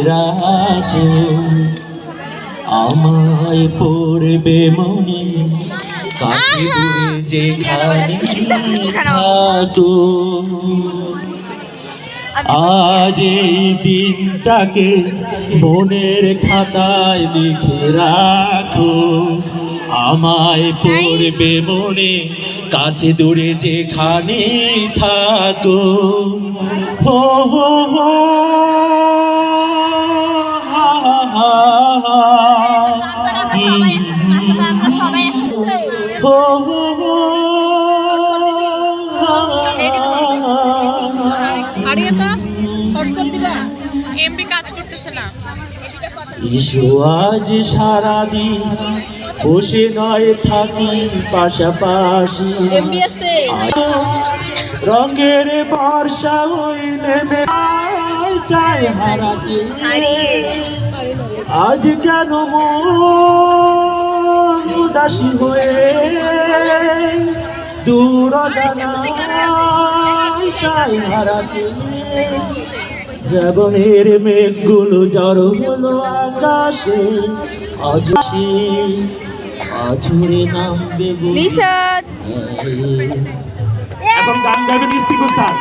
রাখো, আমায় পড়বে মনে কাছে দূরে যেখানে থাকো। আজ এই দিনটাকে মনের খাতায় লিখে রাখো, আমায় পড়বে মনে কাছে দূরে যেখানে থাকো। হো হো হো ইসো আজ সারাদিন বসে নয় থাকি পাশাপাশি, রঙের বর্ষা ওই নেমে চায় হারাতে। আজ কেন মন উদাসী হয়ে দূর জানায় চায় হারাতে। শ্রাবণের মেঘগুলো জড়ো হলো আকাশে, আছুরে নামবে। এখন গান গাইবেন ইস্তিকুর স্যার।